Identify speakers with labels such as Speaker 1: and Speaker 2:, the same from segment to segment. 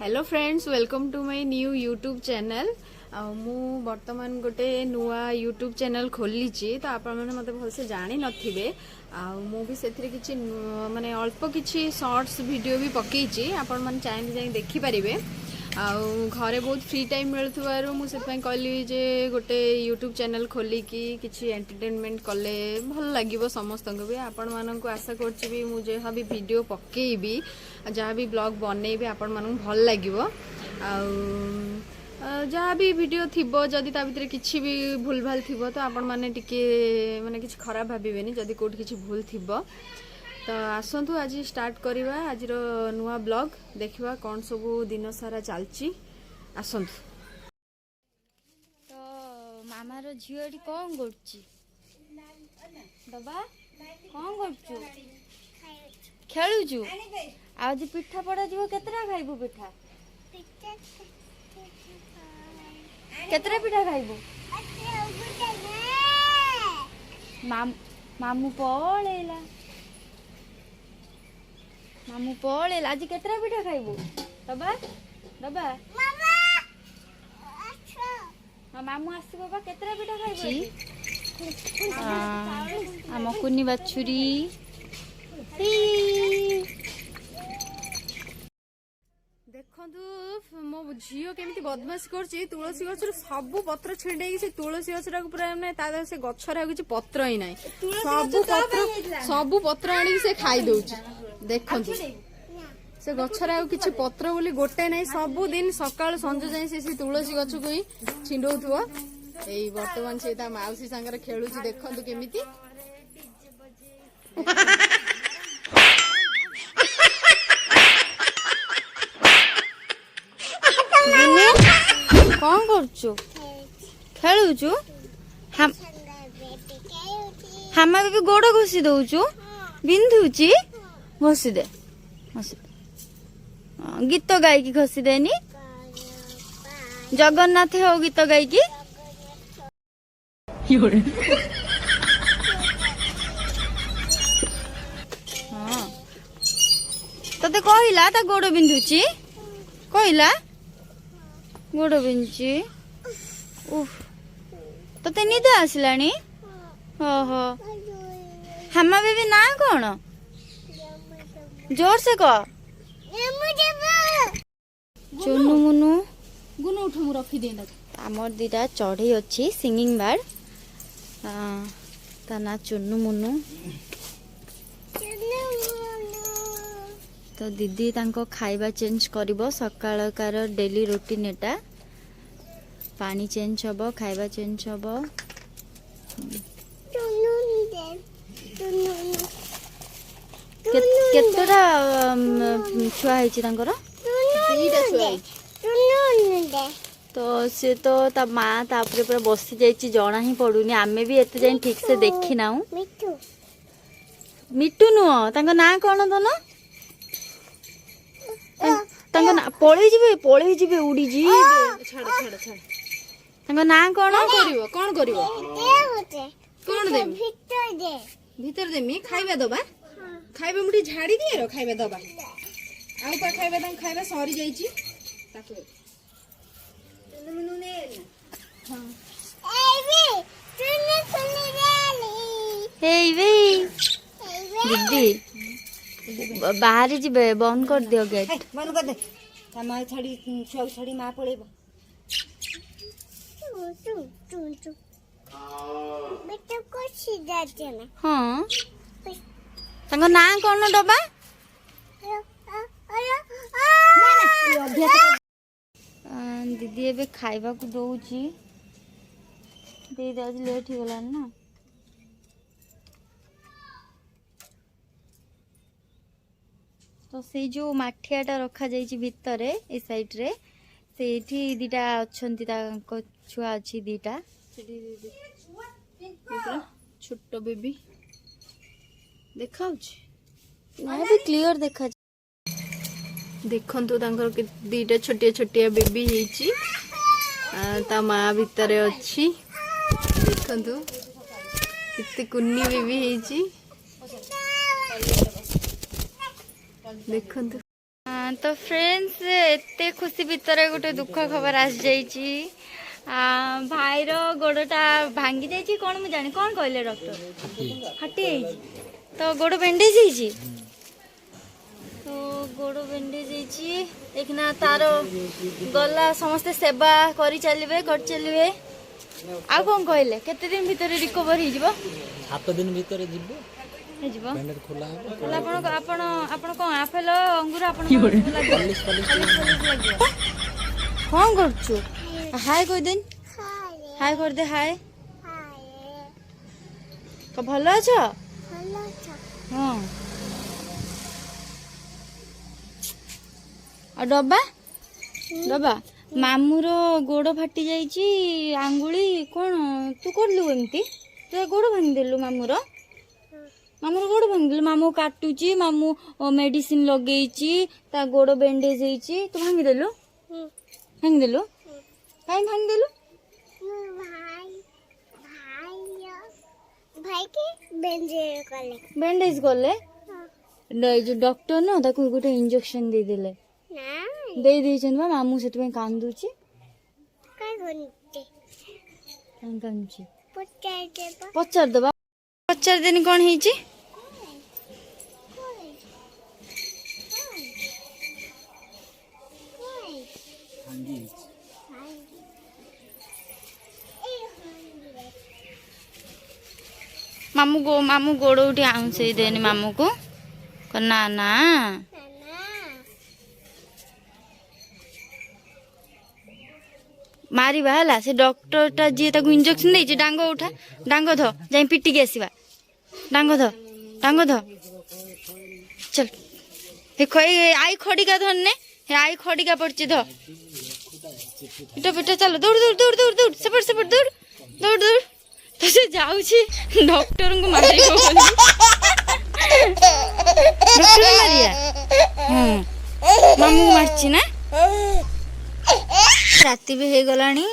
Speaker 1: Hello friends, welcome to my new YouTube channel. मु बर्तमान गोटे नुआ यूट्यूब चैनल खोली तो आपण मैंने मत भलसे जानी नथिबे। मु भी सेथिरे किछि माने अल्प किछि शॉर्ट्स वीडियो भी पकेइछि, आपण माने चाहे जाई देखि परिबे। घरे बहुत फ्री टाइम मिलुथुवारु मु सेत पई कहली जे गोटे यूट्यूब चैनल खोली किछि एंटरटेनमेंट कले भल लागिवो समस्तनको भी। आपण माननकु आशा करछि भी मु जे हबी वीडियो पकेइबी जहाँ भी ब्लॉग बनइबे आपण माननकु भल लागिवो। जहाँ भी वीडियो थिबो जदि ता भितर किछि भी भूल भाल थिबो तो आपण माने टिके माने किछि खराब भाबिबेनी जदि कोट किछि भूल थिबो। तो आसंतु आज स्टार्ट करिवा आज नुआ ब्लॉग देखिवा कौन सब दिन सारा चलची। आसंतु
Speaker 2: तो मामार झीटी कौन करची बाबा कौन करचु खेलुचु आज पिठा पड़ा जीव केतरा खाइबु पिठा केतरा पिठा खाइबु मामू पळेला आज केतरा पिठा खाइबु बाबा बाबा मामू आसी बाबा केतरा पिठा खाइबु आम कुनी बाछुरी
Speaker 1: देखु मो झील केमी बदमाशी कर तुलसी गचर सब पत्र छिंडे से तुलसी गचरा पूरा ना से गचर किसी पत्र ही ना सब पत्र आनी से खाई दौच। देखु से गचर किसी पत्र बोली गोटे ना सब दिन सकाल संज जाए से तुलसी गच को ही छिंडौथुव। यही बर्तमान से मौसी सांगे खेलु देखु केमी
Speaker 2: कौन करचु खेलुचु हम भी गोड़ घोषी दौचु बिंधुची घोषी दे गीत गायकी घोषी देनी जगन्नाथ हो गीत गायकी तते कहला ता गोड़ बिंधुची कहला गोड़ बिंची उफ तते निद आसलानी ओहो हामा बेबी ना कौन जोर से कह चुनु मुनु
Speaker 1: गुनु उठ मु रखी देना
Speaker 2: आमर दीटा चढ़ई अच्छी सिंगिंग बार्ड ता ना चुनु मुनु। तो दीदी तांको खाइबा चेंज करिवो सकाळकार डेली रूटीन एटा पानी चेंज हबो खाइबा चेंज हबो। केतरा छुआ हैछि तांकर
Speaker 1: दीटा छुआ हैछि
Speaker 2: तो से तो ता माँ तापरे पूरा बसी जाइछि जना ही पडुनी आमे भी एते जाई ठीक से देखि नाउ। मिट्टू नुह तांको ना कोन तो ना पळै जिबे उड़ी जिबे
Speaker 1: छाड़ छाड़ छाड़
Speaker 2: तांको ना कोन
Speaker 1: करिवो कोन दे भीतर देमी खाइबा दबा खाइबा मुठी झाड़ी दिए रो खाइबा दबा आउ पा खाइबा तम खाइबा सरी जाईची ताको तुनु मनु ने हां
Speaker 2: दीदी बाहर जिबे बंद कर दियो गेट
Speaker 1: बंद कर दे माँ छाड़ी छुआ छाड़ी माँ पड़ेबो
Speaker 2: हाँ तांको ना कोन डबा दीदी एबे खाइबा को दउची दे दे आज लेट हो गला ना तो से जो माठियाटा रखा जाइछि भितरे ए साइड रे सेठी दीटा अछंती ताको छुआ अछि दीटा
Speaker 1: छोटो बेबी देखाउछि
Speaker 2: ना भी क्लियर देखा
Speaker 1: देखंतु तांकर दीटा छोटिया छोटिया बेबी ହେଇछि ता माँ भितरे अछि देखंतु कितने कुन्नी बेबी ହେଇछि देखंतु
Speaker 2: तो फ्रेंड्स एते खुशी भितर गोटे दुख खबर आस जाइची भाईर गोड़टा भांगी जाइची कौन मु जानी कौन कहले डॉक्टर हटी जाइची तो गोड़ बैंडेज होइची तो गोड़ बैंडेज होइची देखना तार गला समस्ते सेवा करी चलिबे कर चलिबे आ कौन कहले केते दिन भीतर रिकवर हो जिवो
Speaker 3: 7 दिन भीतर जिवो
Speaker 2: जिवो
Speaker 3: बैंडेज खोला हो
Speaker 2: बोला आपण कौन आपेल अंगूर आपण कौन करछु हाय कह दिन हाय कर दे हाय तो भल अछ हाँ आ डब्बा डब्बा मामूर गोड़ फाटी जाइची आंगुली कौन तू करलु एमती तू गोड़ भांगिदेलु मामूर मामूर गोड़ भांगिदेलु मामू काटुची मामू मेडिसिन लगेइची ता गोड़ बैंडेज होइची तू भांगिदेलु भांगिदेलु काई भांगिदेलु
Speaker 4: भाई के बैंडेज कले
Speaker 2: बैंडेज कले जो डॉक्टर ना ताकू गोटे इंजेक्शन दे देले
Speaker 4: ना
Speaker 2: दे देछन बा मामू सेत कांदुची
Speaker 4: काय कोनते
Speaker 2: कांदुची
Speaker 4: पचार देबा
Speaker 2: पचार दबा पचार दिन कौन ହେଇची मामू गोड़ उठी आउंसे देनी मामू को ना ना मारिबा हला से डॉक्टर टा जी ताकू इंजेक्शन देछि डांग उठा डांग ध जाई पिटी के आसीबा डांग ध चल हे खोई आई खड़िका धरने हे आई खड़िका पड़ची ध पिटा पिटा चलो दौड़ दौड़ दौड़ दौड़ दौड़ सेपट सेपट दौड़ दौड़ दौड़ तो से जाउछि डॉक्टर को मारिबो बोली डॉक्टर मारिया मामू मारछि ना राति भी हो गलानी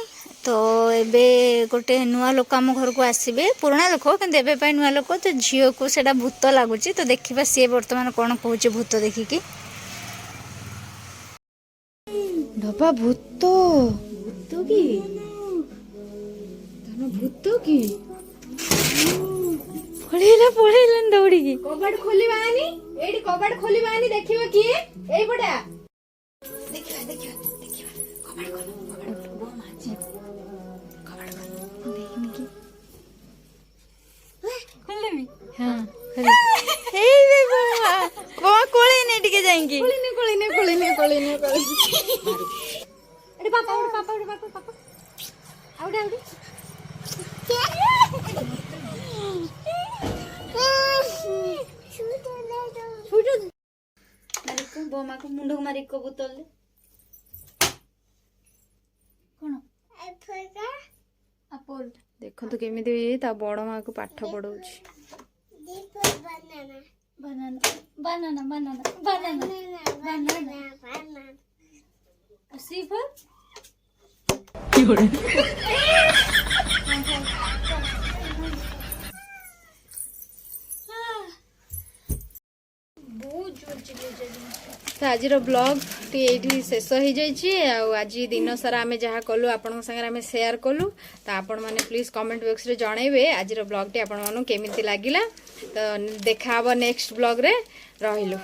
Speaker 2: तो एबे गोटे नुआ लोक आम घर को आसबे पुराना लोक कि नुआ लोक तो झील को सेटा भूत लगुच तो देखा सी बर्तमान कौन कहूँ भूत देखिकी ढपा भूत भूत की भूत की पड़ेला दौड़ी की
Speaker 1: कबाड़ खोलिबानी एडी कबाड़ खोलिबानी देखिबो की एई बडा
Speaker 2: देखिबा देखिबा देखिबा कबाड़ खोल कबाड़ बो माजी कबाड़ खोल देखनी की खोल मी हां खोल ए बे बो कोले ने टिके जाएंगे
Speaker 1: कोलिने अरे पापा आउडे
Speaker 2: बोमा को मुंड को मारी को बोतल दे कोन
Speaker 4: एप्पल
Speaker 1: देखो तो केमिति ता बड़ मां को पाठ पढौछि
Speaker 4: बनाना
Speaker 2: बनाना बनाना बनाना बनाना बनाना सीफल की हो
Speaker 1: तो आज ब्लॉग टी ये शेष हो जाइए आज दिन सारा आम जहाँ कलु आपण संगे आम शेयर कलु तो आपण मैंने प्लीज कमेंट बॉक्स रे जनइबे आज ब्लॉग टी आपण केमिति लागिला तो देखा नेक्स्ट ब्लॉग रे रहिलु।